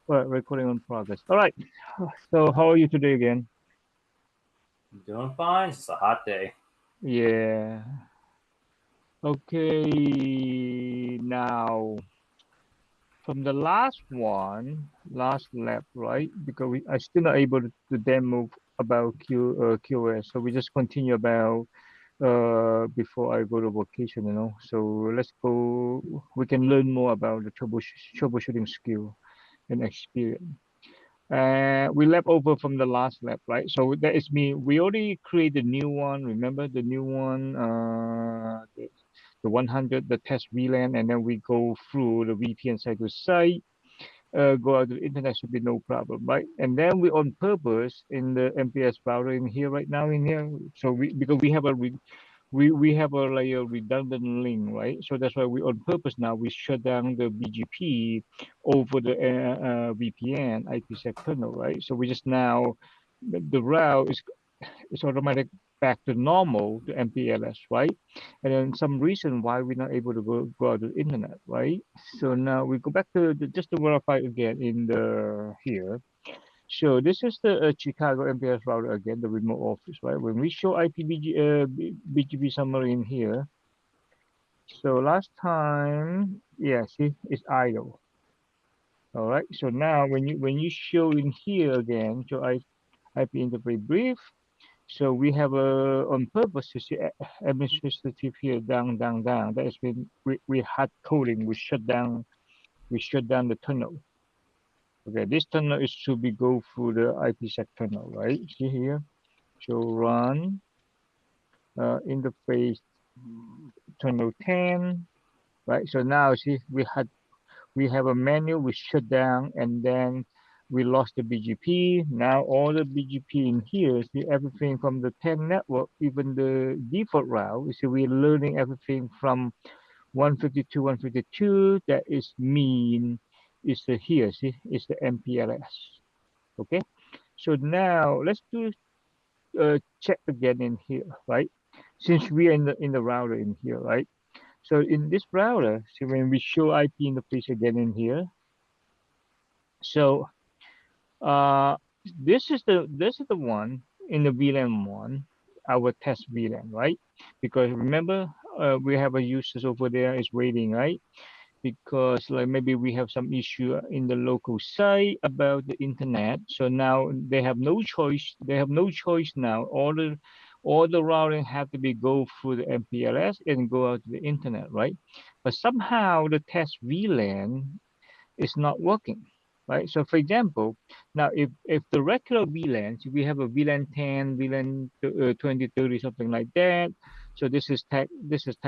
All right, recording on progress. All right. So how are you today again? I'm doing fine. It's just a hot day. Yeah. Okay. Now, from the last one, last lap, right? Because I still not able to demo about QoS, so we just continue about before I go to vacation, you know. So let's go. We can learn more about the troubleshooting skill and experience. We left over from the last lap, right? So that is me. We already created a new one. Remember the new one, the 100, the test VLAN, and then we go through the VPN site to site, go out to the internet should be no problem, right? And then we on purpose in the MPS router in here right now in here. So we because we have we have a like a redundant link, right? So that's why we on purpose now we shut down the BGP over the VPN IPsec tunnel, right? So we just now the route is automatic back to normal to MPLS, right? And then some reason why we're not able to go out to the internet, right? So now we go back to just to verify again in the here. So this is the Chicago MPLS router again, the remote office, right? When we show BGP summary in here, so last time, yeah, see, it's idle. All right. So now when you show in here again, so IP interface brief. So we have on purpose to see administrative here down, down, down. That is when we hard coding. We shut down the tunnel. Okay, this tunnel is to be go through the IPsec tunnel, right? See here. So run interface tunnel 10, right? So now see we have a menu, we shut down, and then we lost the BGP. Now all the BGP in here, see everything from the 10 network, even the default route. You see we're learning everything from 152, 152. That is mean is the here, see, is the MPLS. Okay. So now let's do check again in here, right? Since we are in the router in here, right? So in this router, see when we show IP interface again in here, so uh, this is the one in the VLAN one, our test VLAN, right? Because remember, we have a users over there is waiting, right? Because like maybe we have some issue in the local site about the internet. So now they have no choice. They have no choice now. All the routing have to be go through the MPLS and go out to the internet, right? But somehow the test VLAN is not working, right? So for example, now if the regular VLANs, we have a VLAN 10, VLAN 20, 30, something like that. So this is tag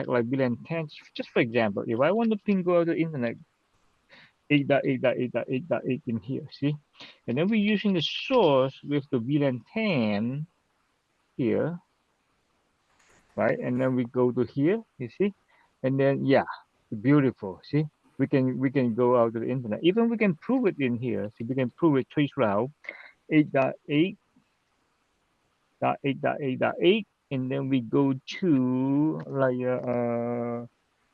like VLAN 10. Just for example, if I want to ping go to the internet 8.8.8.8.8 in here, see? And then we're using the source with the VLAN 10 here, right? And then we go to here, you see? And then yeah, beautiful. See? We can go out to the internet. Even we can prove it in here. See, we can prove it trace route 8.8.8.8.8, and then we go to like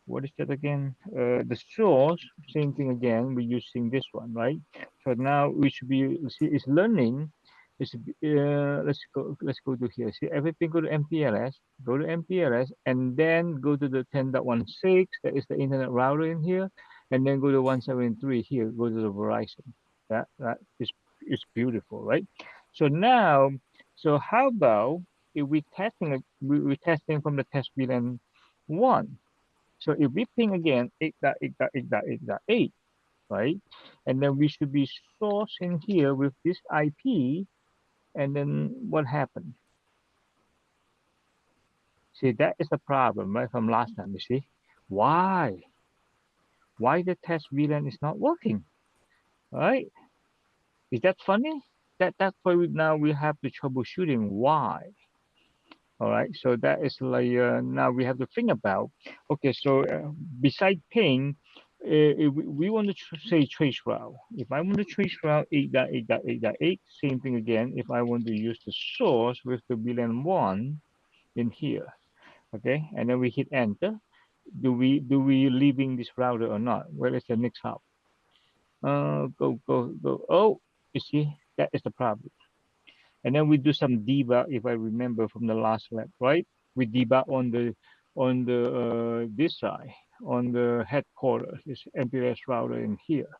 what is that again? The source, same thing again. We're using this one, right? So now we should be see it's learning. Let's go to here. See everything go to MPLS. Go to MPLS and then go to the 10.16. That is the internet router in here, and then go to 173 here. Go to the Verizon. That is beautiful, right? So now, so how about if we're testing from the test VLAN one. So if we ping again 8.8.8.8.8, right? And then we should be sourcing here with this IP. And then what happened? See, that is the problem, right? From last time, you see. Why? Why the test VLAN is not working? Right? Is that funny? That's why now we have the troubleshooting. Why? All right. So that is like now we have to think about. Okay. So beside ping, if we want to say trace route. If I want to trace route 8.8.8.8, same thing again. If I want to use the source with the VLAN one in here, okay, and then we hit enter. Do we leaving this router or not? Well, it's the next hop. Go, go, go. Oh, you see, that is the problem. And then we do some debug, if I remember from the last lab, right? We debug on the this side, on the headquarters, this MPLS router in here,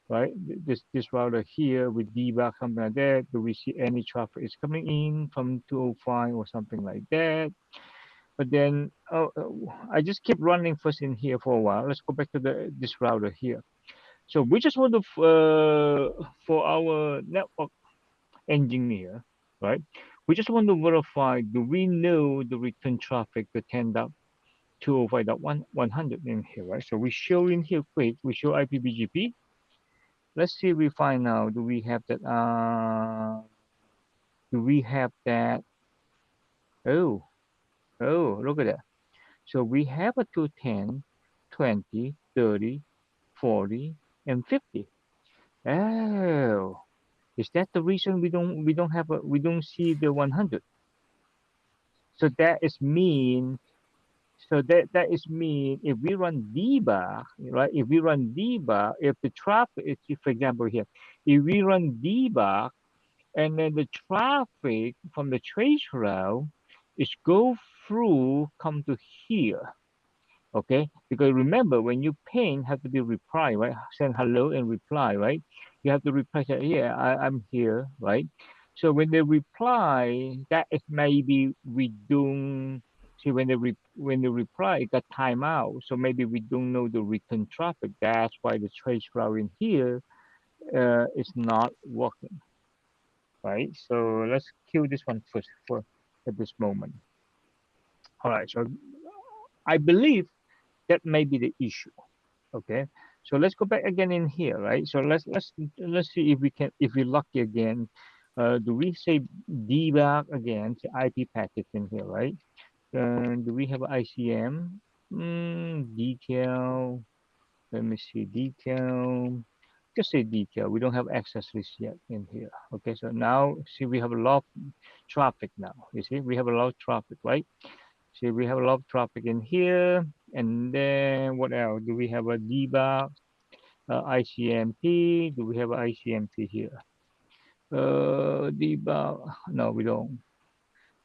right? This router here, we debug something like that. Do we see any traffic is coming in from 205 or something like that? But then I just keep running first in here for a while. Let's go back to this router here. So we just want to for our network engineer, right? We just want to verify, do we know the return traffic to 10.205.100 in here, right? So we show in here quick, we show IPBGP. Let's see if we find out, do we have that, oh, oh, look at that. So we have a 210, 20, 30, 40, and 50. Oh, is that the reason we don't see the 100? So that is mean that is mean if we run debug, right? If we run debug, if the traffic, if, for example here, if we run debug and then the traffic from the trace route is go through, come to here, okay? Because remember, when you ping, have to be reply, right? Send hello and reply, right? You have to reply, say, yeah, I'm here, right? So when they reply, that is maybe we don't see when they reply, it got timeout. So maybe we don't know the return traffic. That's why the trace route in here is not working, right? So let's kill this one first for at this moment. All right. So I believe that may be the issue. Okay, so let's go back again in here, right? So let's see if we can, if we're lucky again. Do we say debug again, the IP package in here, right? Do we have ICM? Detail. Let me see, detail. Just say detail. We don't have access list yet in here. Okay, so now see we have a lot of traffic now. You see, we have a lot of traffic, right? See, we have a lot of traffic in here. And then what else? Do we have a debug? ICMP. Do we have an ICMP here? Debug. No, we don't.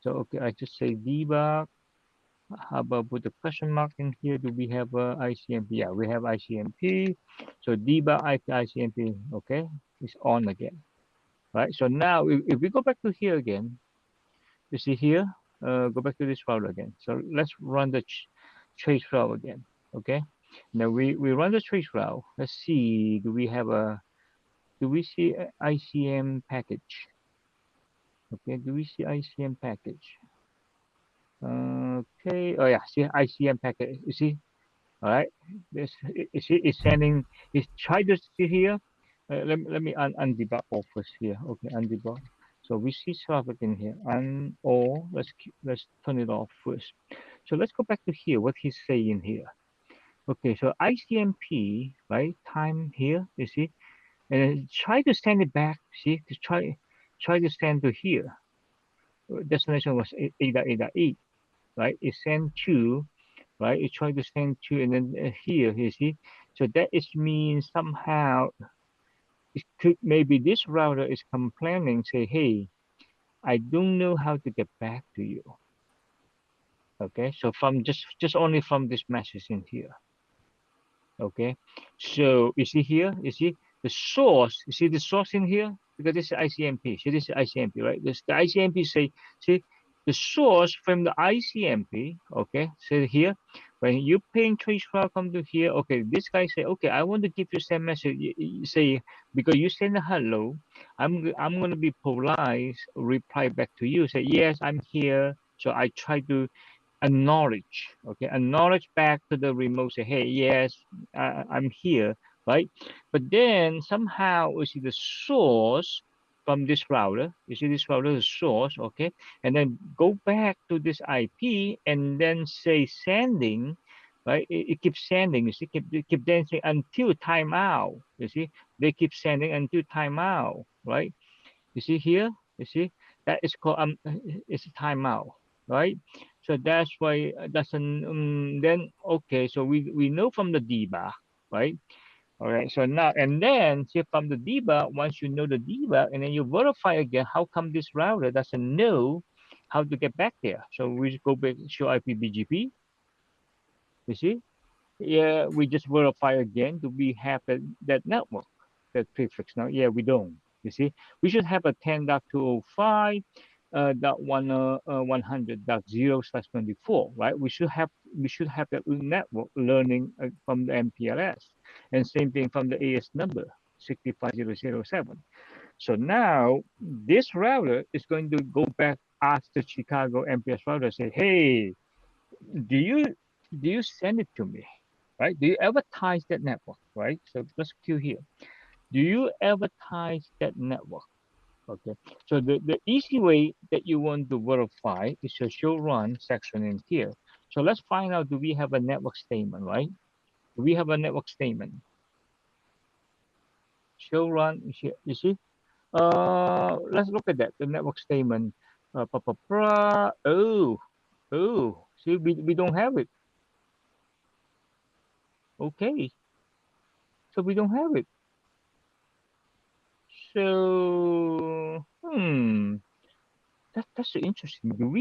So, okay, I just say debug. How about put the question mark in here? Do we have a ICMP? Yeah, we have ICMP. So debug ICMP, okay, it's on again, right? So now if we go back to here again, you see here, go back to this file again. So let's run the trace route again, okay? Now we run the trace route. Let's see, do we see a ICM package? Okay, do we see ICM package? Okay, oh yeah, see ICM package. You see, all right. This is it's sending. It's try to see here. Let me undebug all first here. Okay, undebug. So we see traffic in here. Or let's turn it off first. So let's go back to here. What he's saying here. Okay, so ICMP, right? Time here. You see, and then try to send it back. See, to try to send to here. Destination was 8.8.8, right? It sent to, right? It tried to send to, and then here, you see. So that is means somehow it could, maybe this router is complaining, say, hey, I don't know how to get back to you. Okay, so from just only from this message in here. Okay, so you see here, you see the source, you see the source in here, because this is ICMP. See, this is ICMP, right? This the ICMP say, see the source from the ICMP. Okay, so here when you ping trace route come to here, okay, this guy say, okay, I want to give you same message. You say, because you send a hello, I'm gonna be polite, reply back to you, say yes, I'm here. So I try to acknowledge, okay, acknowledge back to the remote, say, hey, yes, I'm here, right? But then somehow we see the source from this router. You see this router, the source, okay, and then go back to this IP and then say sending, right? It keeps sending. You see, keep dancing until timeout. You see, they keep sending until timeout, right? You see here, you see that is called it's a timeout, right? So that's why that's an then okay. So we know from the debug, right? All right. So now, and then see from the debug, once you know the debug, and then you verify again, how come this router doesn't know how to get back there? So we just go back, show IPBGP. You see? Yeah, we just verify again. Do we have that network, that prefix? Now, yeah, we don't. You see, we should have a 10.205 dot 100.0/24, right? We should have that network learning from the MPLS, and same thing from the AS number 65007. So now this router is going to go back, ask the Chicago MPLS router, say, hey, do you do you send it to me, right? Do you advertise that network, right? So let's queue here. Do you advertise that network? Okay. So the easy way that you want to verify is to show run section in here. So let's find out, do we have a network statement, right? Do we have a network statement? Show run is here, you see? Let's look at that. The network statement. Oh, see, we don't have it. Okay. So we don't have it. So, that's interesting. When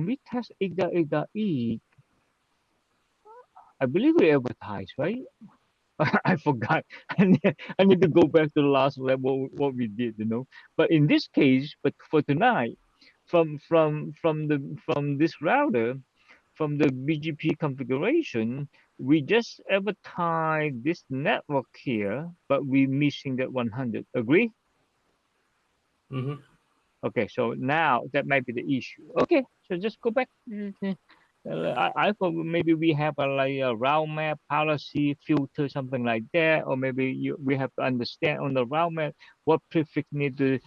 we test 8.8.e, I believe we advertise, right? I forgot. I need to go back to the last level what we did, you know. But in this case, but for tonight, from this router, from the BGP configuration, we just advertise this network here, but we missing that 100. Agree? Mm-hmm. Okay, so now that might be the issue. Okay, so just go back. I thought maybe we have a like a route map policy filter, something like that, or maybe we have to understand on the route map what prefix need to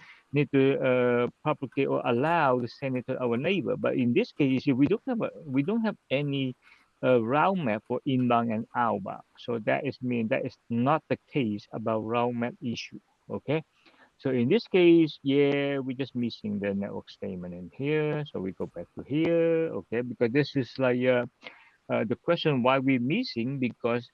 propagate or allow to send it to our neighbor. But in this case, we don't have any route map for inbound and outbound. So that is not the case about route map issue. Okay. So in this case, yeah, we're just missing the network statement in here. So we go back to here, okay, because this is like the question why we're missing, because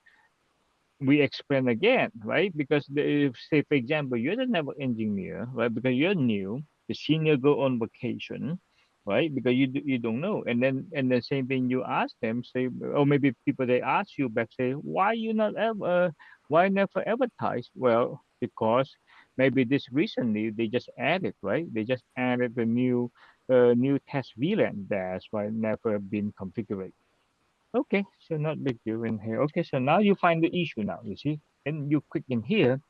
we explain again, right? Because if, say, for example, you're the network engineer, right? Because you're new, the senior go on vacation, right? Because you don't know, and then same thing you ask them, say, or maybe people they ask you back, say, why you not ever, why never advertise? Well, because maybe this recently they just added, right? They just added the new test VLAN. That's why never been configured. Okay, so not big deal in here. Okay, so now you find the issue now, you see? And you click in here,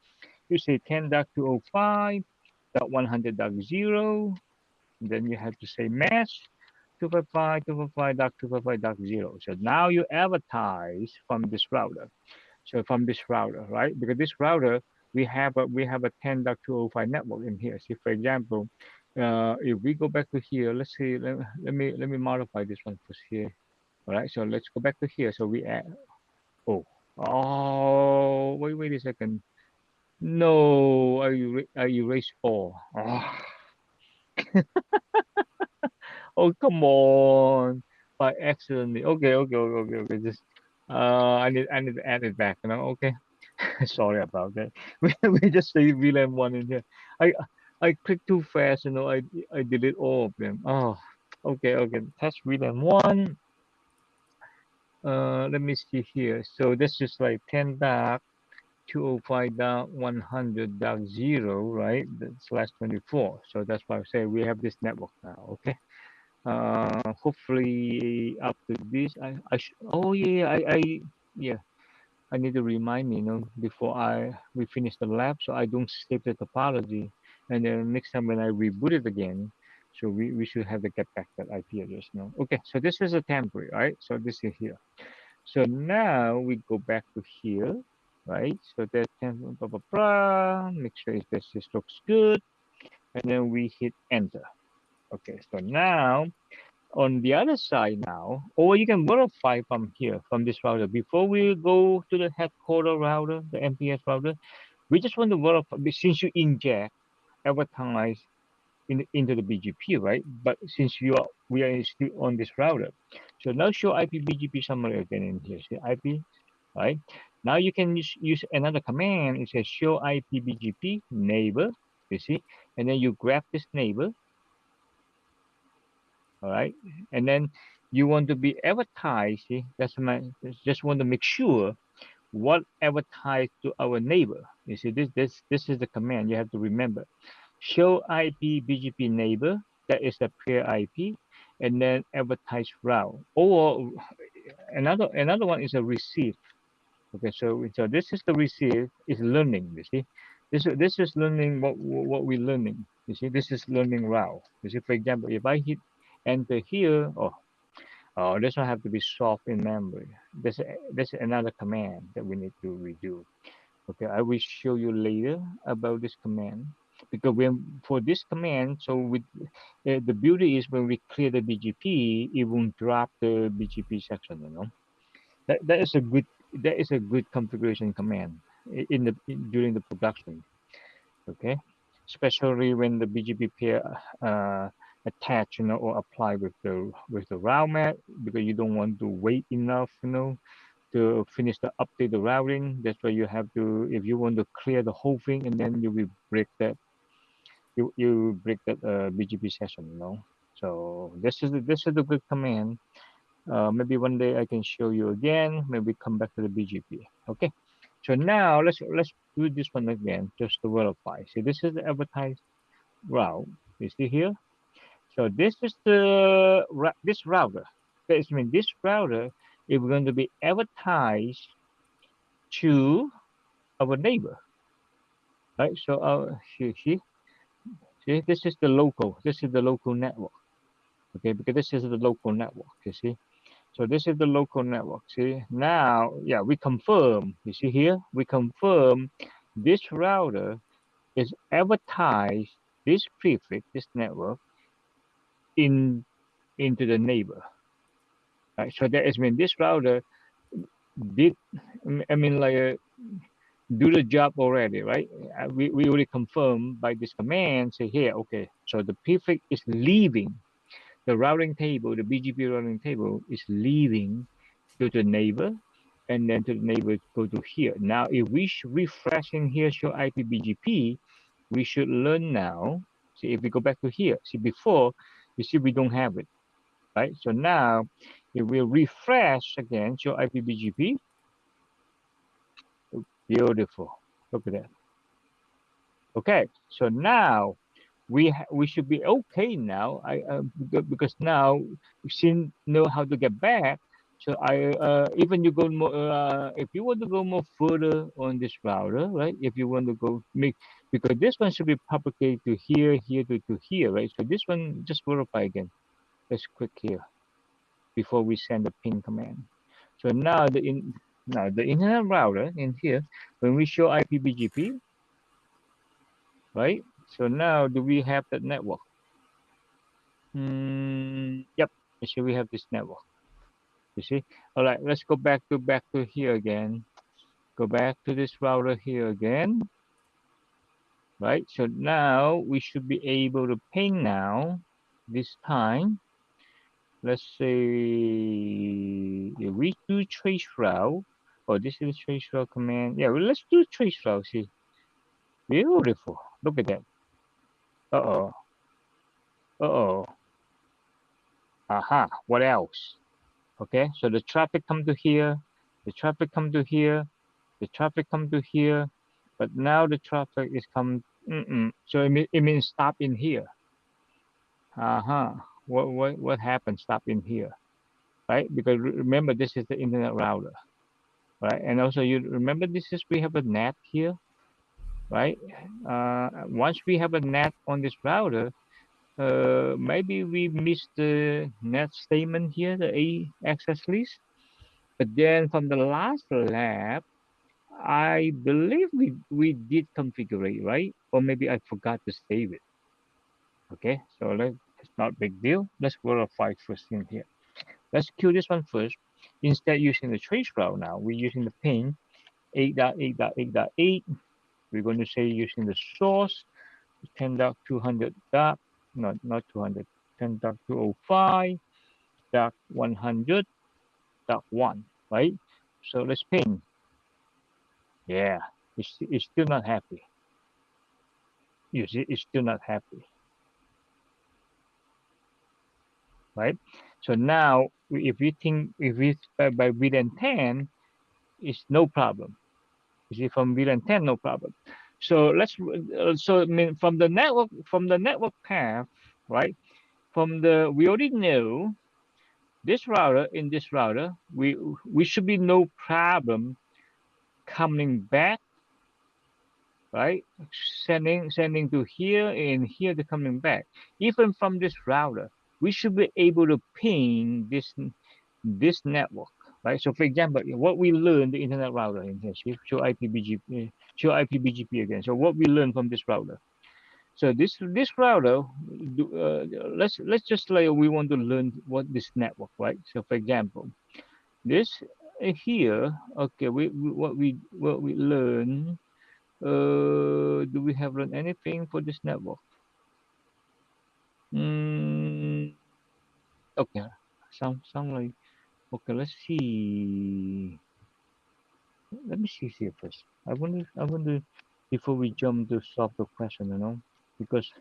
you say 10.205.100.0, then you have to say mesh 255.255.255.0. So now you advertise from this router. So from this router, right? Because this router, we have a 10.205 network in here. See, for example, if we go back to here, let's see, let me modify this one first here. All right, so let's go back to here. So we add, oh, wait a second. No, I erased all. Oh, come on, by accidentally. Okay. Just, I need to add it back. Okay. Sorry about that. We just say VLAN one in here. I I clicked too fast. I delete all of them. Oh, okay. Test VLAN one. Let me see here. So this is like 10.205.100.0, right? Slash 24. So that's why I say we have this network now. Okay. Hopefully after this, oh yeah, yeah, I need to remind me, before we finish the lab, so I don't skip the topology, and then next time when I reboot it again, so we should have to get back that IP address. Okay, so this is a temporary, right? So this is here. So now we go back to here, right? So that blah blah blah. Make sure this looks good, and then we hit enter. Okay, so now on the other side now, or you can verify from here, from this router. Before we go to the headquarter router, the MPS router, we just want to verify, since you inject advertise into the BGP, right? But since we are still on this router, so now show IP BGP summary again in here. See IP. right? Now you can use another command. It says show IP BGP neighbor, you see, and then you grab this neighbor, all right, and then you want to be advertised. See, that's my just want to make sure what advertised to our neighbor. You see, this is the command you have to remember. Show IP BGP neighbor, that is a peer IP, and then advertise route. Or another one is a receive. Okay, so this is the receive is learning. You see, this is learning what we're learning. You see, this is learning route. You see, for example, if I hit enter here, oh, this one have to be soft in memory. This is another command that we need to redo. Okay, I will show you later about this command because when for this command, so with the beauty is when we clear the BGP, it won't drop the BGP section. That is a good configuration command during the production. Okay, especially when the BGP pair attach, or apply with the route map because you don't want to wait enough, to finish the update the routing. That's why you have to, if you want to clear the whole thing, and then you will break that you break that BGP session. So this is a good command. Maybe one day I can show you again. Maybe come back to the BGP. Okay. So now let's do this one again just to verify. See, this is the advertised route. You see here. So this is this router. That means this router is going to be advertised to our neighbor, right? So see, this is the local. This is the local network. Okay, because this is the local network. You see. So this is the local network. See, now, yeah, we confirm. You see here, we confirm this router is advertised this prefix, this network, in into the neighbor. Right. So that is when this router did, I mean, like do the job already, right? We already confirmed by this command. Say here, okay. So the prefix is leaving the routing table. The BGP routing table is leaving to the neighbor, and then to the neighbor go to here. Now, if we refresh in here, show IP BGP, we should learn now. See, if we go back to here, see before, you see we don't have it, right? So now, if we refresh again, show IP BGP, beautiful. Look at that. Okay, so now we should be okay now. Because now we should know how to get back. So even you go more, if you want to go more further on this router, right? If you want to go make, because this one should be propagated to here, here to here, right? So this one just verify again. Let's click here before we send the ping command. So now the internet router in here, when we show IPBGP, right? So now do we have that network? Yep. So we have this network. You see? All right, let's go back to here again. Go back to this router here again. Right? So now we should be able to ping now. This time, let's say if we do trace route. Oh, this is the trace route command. Yeah, well, let's do trace route. See, beautiful. Look at that. Uh-oh. Uh-oh. Aha. What else? Okay, so the traffic come to here, the traffic come to here, the traffic come to here, but now the traffic is come. So it means stop in here. Uh-huh. What happened? Stop in here, right? Because remember this is the internet router, right? And also you remember this is we have a NAT here, right? Once we have a NAT on this router, maybe we missed the NAT statement here, the A access list. But then from the last lab, I believe we did configure it, right? Or maybe I forgot to save it. Okay, so it's not big deal. Let's verify first thing here. Let's kill this one first. Instead using the trace route now, we're using the ping 8.8.8.8. We're going to say using the source 10.200. Not 200. 10.205.100.1, right? So let's ping. Yeah, it's still not happy. You see, it's still not happy, right? So now, if we think if we by VLAN 10, it's no problem. You see, from VLAN 10, no problem. So so I mean, from the network path, right? We already know this router in this router, we should be no problem coming back, right? Sending to here and here to coming back. Even from this router, we should be able to ping this network, right? So for example, what we learned the internet router in here, show IPBGP, show IPBGP again. So what we learned from this router. So this router, let's just like we want to learn what this network, right? So for example, this here, okay, what we learn. Do we have learned anything for this network? Mm, okay, sound like okay. Let's see. Let me see here first. I wonder before we jump to solve the question, because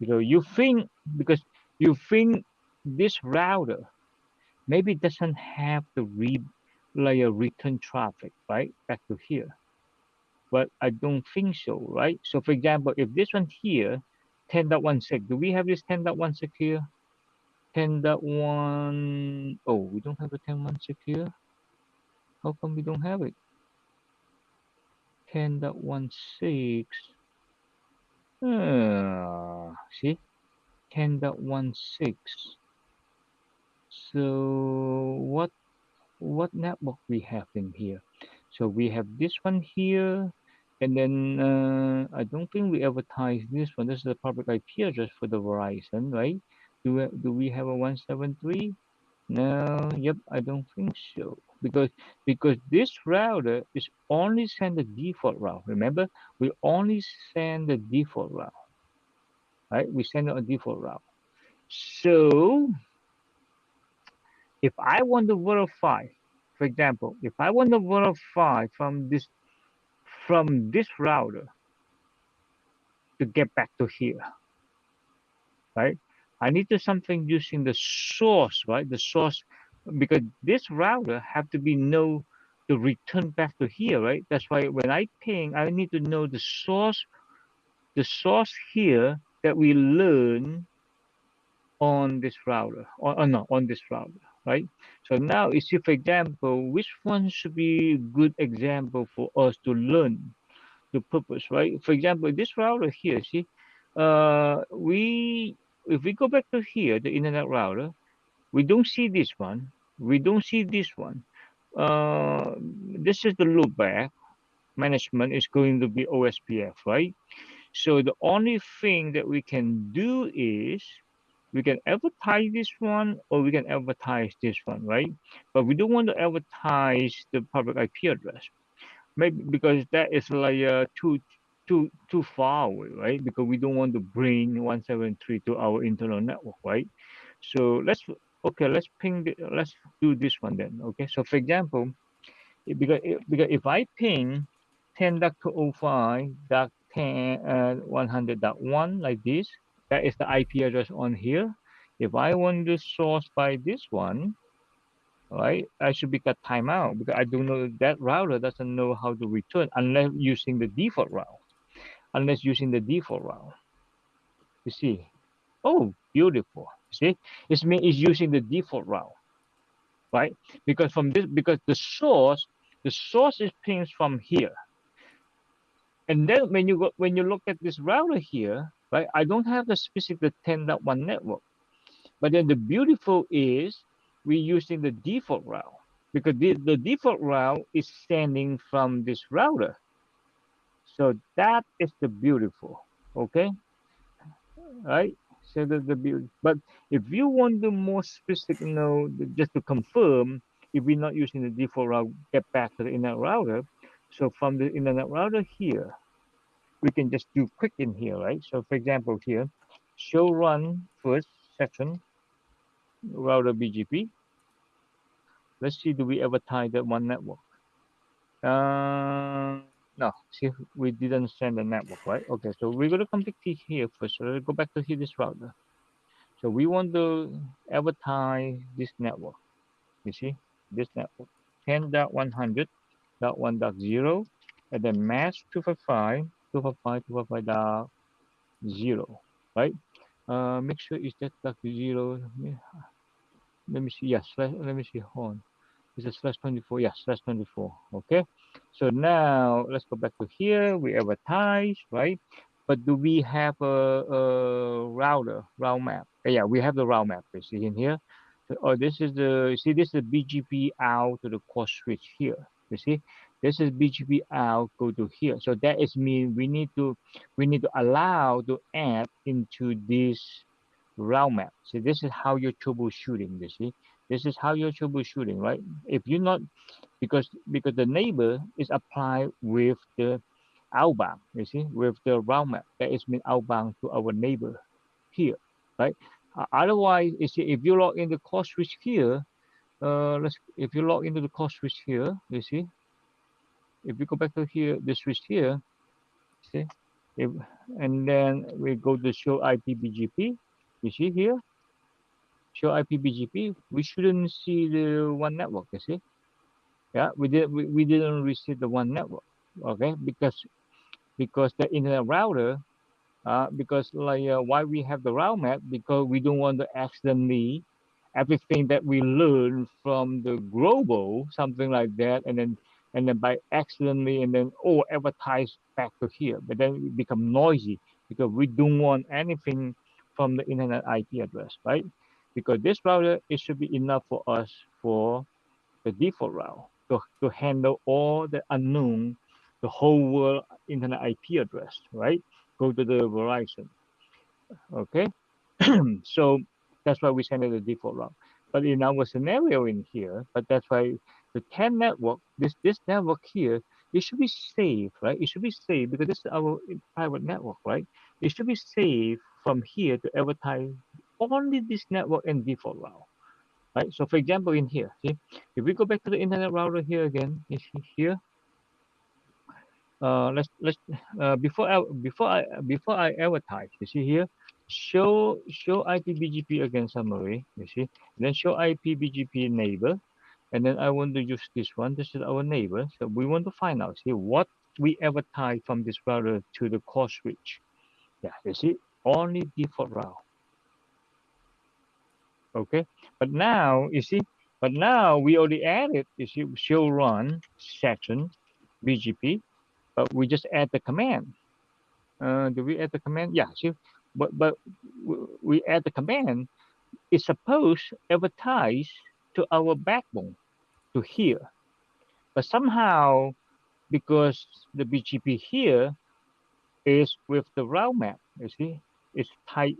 you think because you think this router maybe doesn't have the return traffic right back to here, but I don't think so, right? So for example, if this one here, 10.16, do we have this 10.16 here? 10.1, oh, we don't have a 10.16 here. How come we don't have it? 10.16. See, 10.16. So what network we have in here? So we have this one here, and then I don't think we advertise this one. This is the public IP address for the Verizon, right? Do we have a 173? No, yep, I don't think so. Because this router is only send the default route. Remember, we only send the default route, right? We send a default route. So if I want to verify, for example, if I want to verify from this router to get back to here, right? I need to something using the source, right? The source, because this router have to be know to return back to here, right? That's why when I ping, I need to know the source here that we learn on this router, or no, on this router, right? So now, you see, for example, which one should be a good example for us to learn the purpose, right? For example, this router here, see, we if we go back to here, the internet router, we don't see this one. We don't see this one. This is the loopback management is going to be OSPF, right? So the only thing that we can do is we can advertise this one or we can advertise this one, right? But we don't want to advertise the public IP address. Maybe because that is like too far away, right? Because we don't want to bring 173 to our internal network, right? So let's let's do this one then. Okay, so for example, because if I ping 10.05.10 100.1 like this, that is the IP address on here. If I want to source by this one, right, I should be cut timeout because I don't know that router doesn't know how to return unless using the default route. Unless using the default route, you see. Oh, beautiful. See, it's using the default route, right? Because the source is pinged from here. And then when you look at this router here, right? I don't have the specific 10.1 network, but then the beautiful is we're using the default route because the default route is sending from this router. So that is the beautiful, okay, right? So the beauty. But if you want the more specific, just to confirm, if we're not using the default route, get back to the internet router. So from the internet router here, we can just do quick in here, right? So for example here, show run first section, router BGP. Let's see, do we ever tie that one network? No, see, we didn't send the network, right? Okay, so we're going to complete here first. So let's go back to here, this router. So we want to advertise this network. You see, this network 10.100.1.0 and then match 255.255.0, right? Make sure is that dot zero. Let me see. Yes, let me see. Hold on. Is it slash 24? Yes, slash 24. Okay. So now let's go back to here. We advertise, right? But do we have a route map? Yeah, we have the route map. You see in here. So, oh, this is the, see, this is BGP out to the core switch here. You see, this is BGP out go to here. So that is mean we need to allow to add into this route map. See, this is how you're troubleshooting. You see, this is how you're troubleshooting, right? If you're not, because the neighbor is applied with the outbound, you see, with the route map that is mean outbound to our neighbor here, right? Otherwise, you see, if you log in the core switch here, if you log into the core switch here, you see, if we go back to here, the switch here, see, if, and then we go to show IPBGP, you see here, show IPBGP, we shouldn't see the one network, you see. Yeah, we didn't receive the one network. Okay, because the internet router, because like why we have the route map, because we don't want to accidentally everything that we learn from the global something like that, and then by accidentally and then advertise back to here, but then it become noisy because we don't want anything from the internet IP address, right? Because this router, it should be enough for us for the default route to handle all the unknown, the whole world internet IP address, right? Go to the Verizon, okay? So that's why we send it the default route. But in our scenario in here, but that's why the 10 network, this network here, it should be safe, right? It should be safe because this is our private network, right? It should be safe from here to advertise only this network and default route, right? So for example, in here, see, if we go back to the internet router here again, you see here, let's before I advertise, you see here, show IPBGP again summary, you see, then show IPBGP neighbor, and then I want to use this one. This is our neighbor, so we want to find out, see, what we advertise from this router to the core switch. Yeah, you see, only default route. Okay, but now you see, but now we already added, you see, show run section BGP, but we just add the command. Do we add the command? Yeah, see, but we add the command. It's supposed to advertise to our backbone to here, but somehow because the BGP here is with the route map, you see, it's tied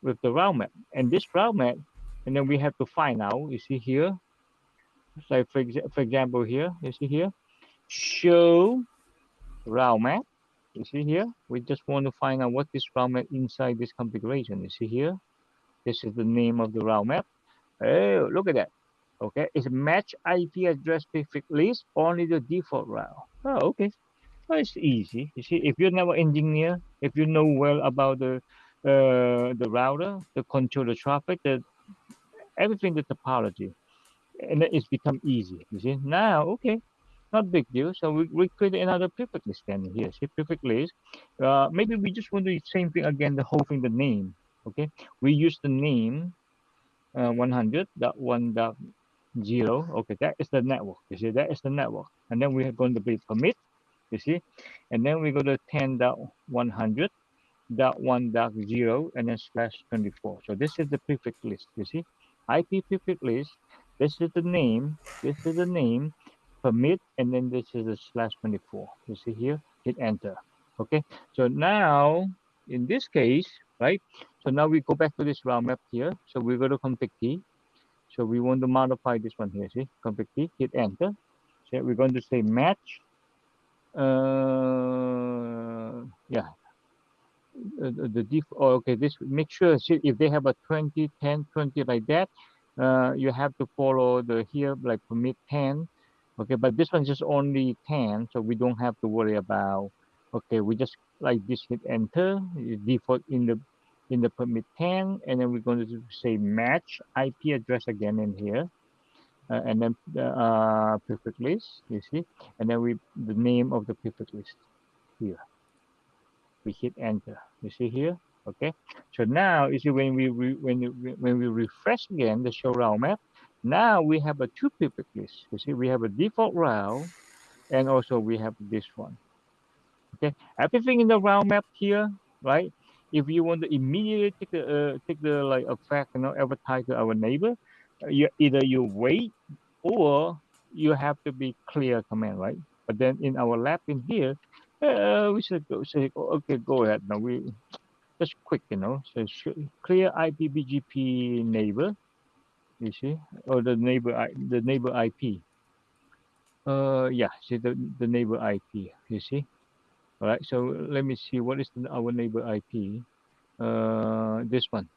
with the route map, and this route map, and then we have to find out. You see here, like for example here, you see here, show route map. You see here, we just want to find out what this route map inside this configuration. You see here, this is the name of the route map. Oh, look at that. Okay, it's match IP address prefix list, only the default route. Oh, okay. Well, it's easy. You see, if you're never engineer, if you know well about the router, the control the traffic, the everything, the topology, and then it's become easy. You see, now okay, not big deal. So we create another prefix list then here. See, prefix list. Maybe we just want to do the same thing again, the whole thing, the name. Okay, we use the name 100.1.0. Okay, that is the network. You see, that is the network, and then we are going to be permit. You see, and then we go to 10.100.1.0 and then slash 24. So this is the prefix list. You see, IP prefix list. This is the name. This is the name. Permit, and then this is the slash 24. You see here. Hit enter. Okay. So now in this case, right? So now we go back to this route map here. So we go to config key. So we want to modify this one here. See, config key. Hit enter. So we're going to say match. Yeah, the okay, this make sure, see, if they have a 20 10 20 like that, you have to follow the here like permit 10 Okay, but this one just only 10, so we don't have to worry about. Okay, we just like this, hit enter, default in the permit 10, and then we're going to say match IP address again in here, and then the prefix list, you see, and then the name of the prefix list here. We hit enter. You see here, okay. So now you see when we refresh again the show route map, now we have a two prefix list. You see, we have a default route, and also we have this one. Okay, everything in the round map here, right? If you want to immediately take the like effect, advertise to our neighbor, you either you wait or you have to be clear command, right? But then in our lab in here, we should go say, okay, go ahead. Now we just quick, so clear IPBGP neighbor, you see, or the neighbor IP. Yeah, see the neighbor IP, you see. All right, so let me see what is our neighbor IP. This one,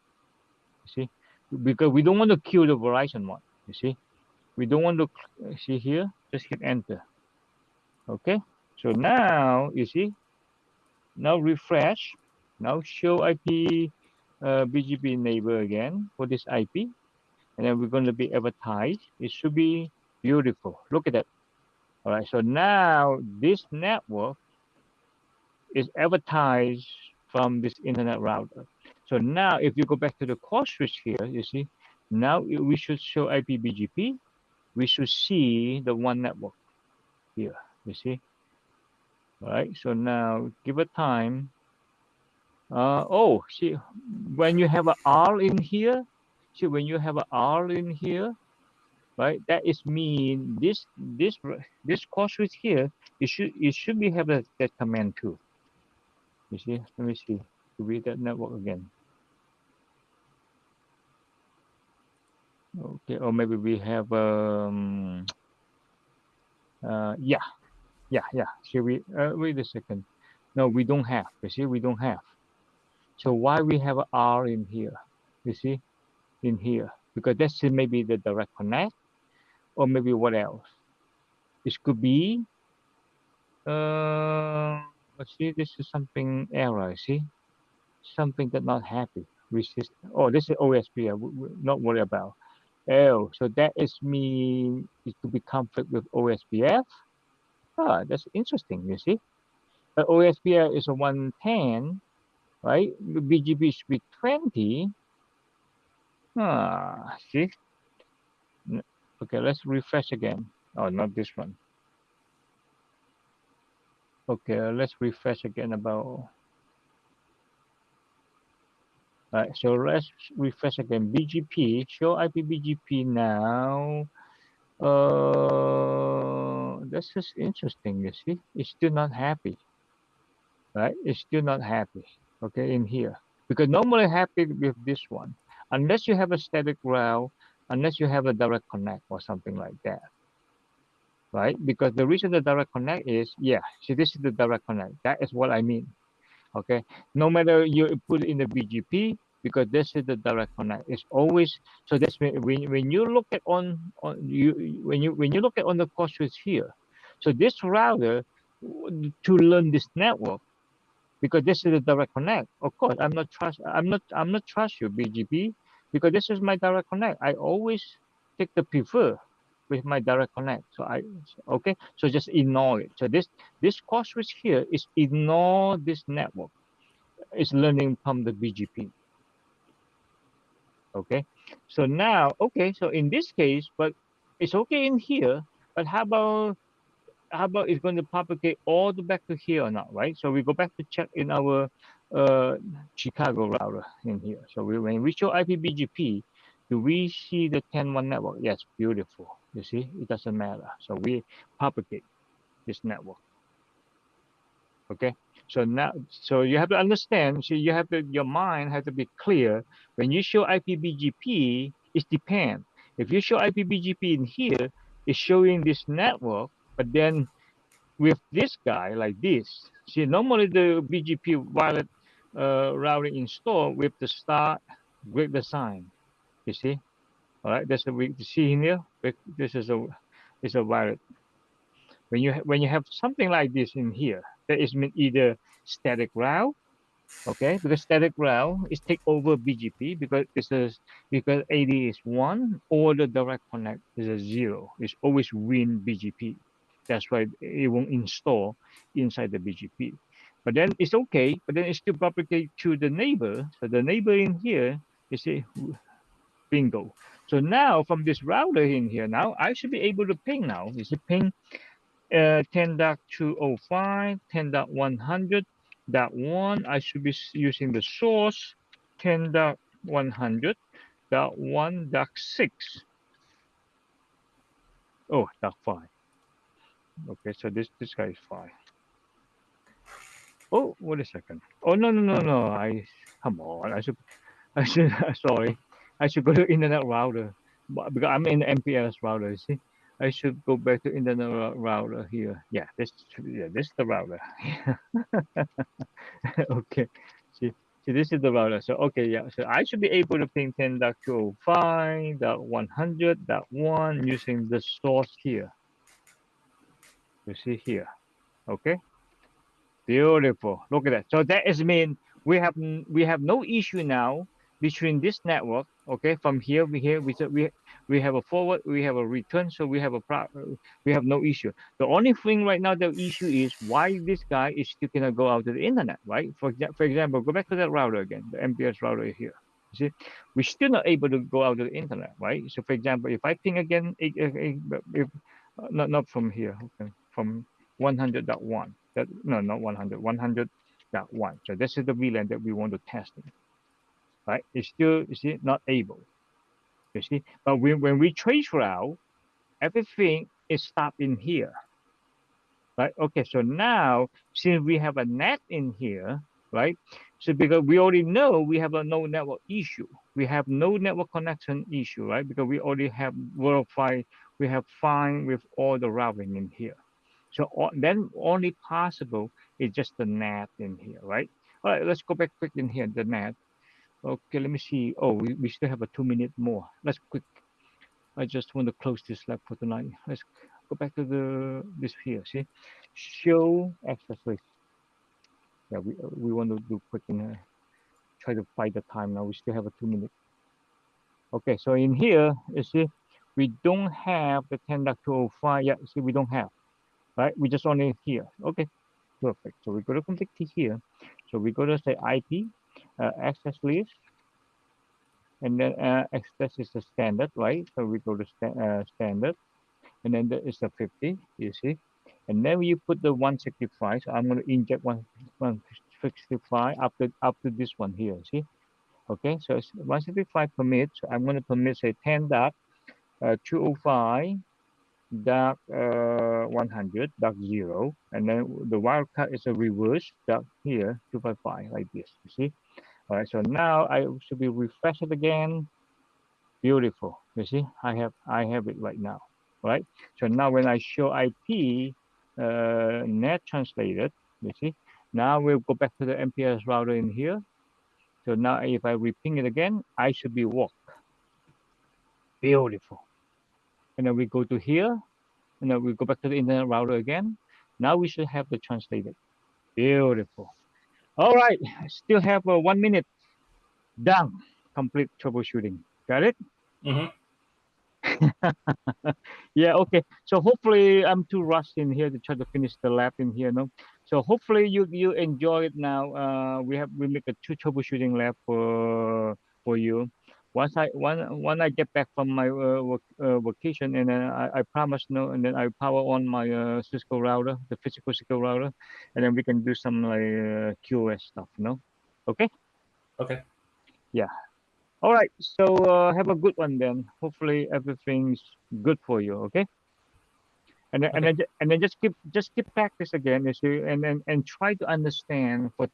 you see, because we don't want to kill the Verizon one. You see, we don't want to see here. Just hit enter. Okay, so now you see, now refresh. Now show IP BGP neighbor again for this IP, and then we're going to be advertised. It should be beautiful. Look at that. All right, so now this network is advertised from this internet router. So now if you go back to the core switch here, you see, now we should show IPBGP. We should see the one network here, you see. All right, so now give it time. Oh, see, when you have a R in here, see, when you have a R in here, right, that is mean this core switch here, it should be have that command too. You see, let me see, to read that network again. Okay, or maybe we have yeah, yeah. Should we wait a second? No, we don't have. You see, we don't have. So why we have a R in here? You see, in here because that's maybe the direct connect, or maybe what else? This could be let's see. This is something error. See, something that not happy. Resist. Oh, this is OSP. Not worry about. Oh, so that is mean it could be conflict with OSPF. Ah, that's interesting, you see. OSPF is a 110, right? BGP should be 20. Ah, see? Okay, let's refresh again. Oh, not this one. Okay, let's refresh again about. Right, so let's refresh again. BGP, show IP BGP now. This is interesting, you see. It's still not happy, right? It's still not happy, okay, in here. Because normally happy with this one, unless you have a static route, unless you have a direct connect or something like that, right? Because the reason the direct connect is, yeah, see, this is the direct connect. That is what I mean, okay? No matter you put it in the BGP, because this is the direct connect. It's always, so that's when you look at on you when you look at on the core switch here, so this router to learn this network, because this is a direct connect. Of course, I'm not trust you BGP, because this is my direct connect. I always take the prefer with my direct connect. So okay, so just ignore it. So this core switch here is ignore this network. It's learning from the BGP. Okay, so now, okay, so in this case, but it's okay in here, but how about it's going to propagate all the back to here or not, right? So we go back to check in our uh, Chicago router in here. So when we show IPBGP, do we see the 10.1 network? Yes, beautiful. You see, it doesn't matter. So we propagate this network. Okay. So now, so you have to understand. So your mind has to be clear. When you show IPBGP, it depends. If you show IPBGP in here, it's showing this network, but then with this guy like this. See, normally the BGP wireless routing installed with the star with the sign. You see, all right. That's a we see in here. This is a wireless. When you have something like this in here, that is mean either static route, okay, because static route is take over BGP because AD is 1, or the direct connect is a 0. It's always win BGP. That's why it won't install inside the BGP. But then it's okay, but then it still propagate to the neighbor. So the neighbor in here is a bingo. So now from this router in here, now I should be able to ping now. Is it ping 10.205, 10.100.1. I should be using the source 10.100.1.6. Oh, dot 5. Okay, so this guy is 5. Oh, wait a second. Oh, no. Come on. I should sorry. I should go to internet router. Because I'm in the MPLS router, you see. I should go back to internet router here. This is the router. Okay. See, this is the router. So okay, yeah. So I should be able to ping 10.205.100.1 using the source here. You see here. Okay. Beautiful. Look at that. So that is mean we have no issue now between this network. Okay, from here we have a forward, we have a return, so we have no issue. The only thing right now the issue is why this guy is still gonna go out to the internet, right? For example, go back to that router again, the MPS router here. You see, we're still not able to go out to the internet, right? So for example, if I ping again, if not from here, okay, from 100.1. That no, not 100, 100.1. So this is the VLAN that we want to test it, right? It's still, you see, not able. You see, but when we trace route, everything is stopped in here, right? Okay, so now since we have a net in here, right? So because we already know we have a no network issue, we have no network connection issue, right? Because we already have verified, we have fine with all the routing in here. So then only possible is just the NAT in here, right? All right, let's go back quick in here, the NAT. Okay, let me see. Oh, we still have a 2 minute more. Let's quick. I just want to close this lab for tonight. Let's go back to this here. See, show access list. Yeah, we want to do quick and try to find the time now. We still have a 2 minute. Okay, so in here, you see, we don't have the 10.205 yet. See, we don't have, right? We just only here. Okay, perfect. So we go to config here. So we go to say IP access list, and then access is the standard, right? So we go to standard, and then there is the 50. You see, and then you put the 165. So I'm going to inject 165 up to this one here. See, okay. So it's 165 permit. So I'm going to permit say 10.205 dot 100 dot 0, and then the wildcard is a reverse dot here 255 like this. You see, all right. So now I should be refresh it again. Beautiful. You see, I have it right now. All right. So now when I show IP net translated, you see, now we'll go back to the MPLS router in here. So now if I reping it again, I should be walk. Beautiful. And then we go to here, and then we go back to the internet router again. Now we should have the translated. Beautiful. All right, still have 1 minute. Done. Complete troubleshooting. Got it? Mm-hmm. Yeah, okay. So hopefully I'm too rushed in here to try to finish the lab in here, no? So hopefully you enjoy it now. We make a 2 troubleshooting lab for you. When I get back from my vacation, and then I promise no, and then I power on my Cisco router, the physical Cisco router, and then we can do some like QoS stuff, no? Okay? Okay. Yeah. All right. So have a good one then. Hopefully everything's good for you. Okay. And then Okay. and then just keep practice again. You see, and try to understand for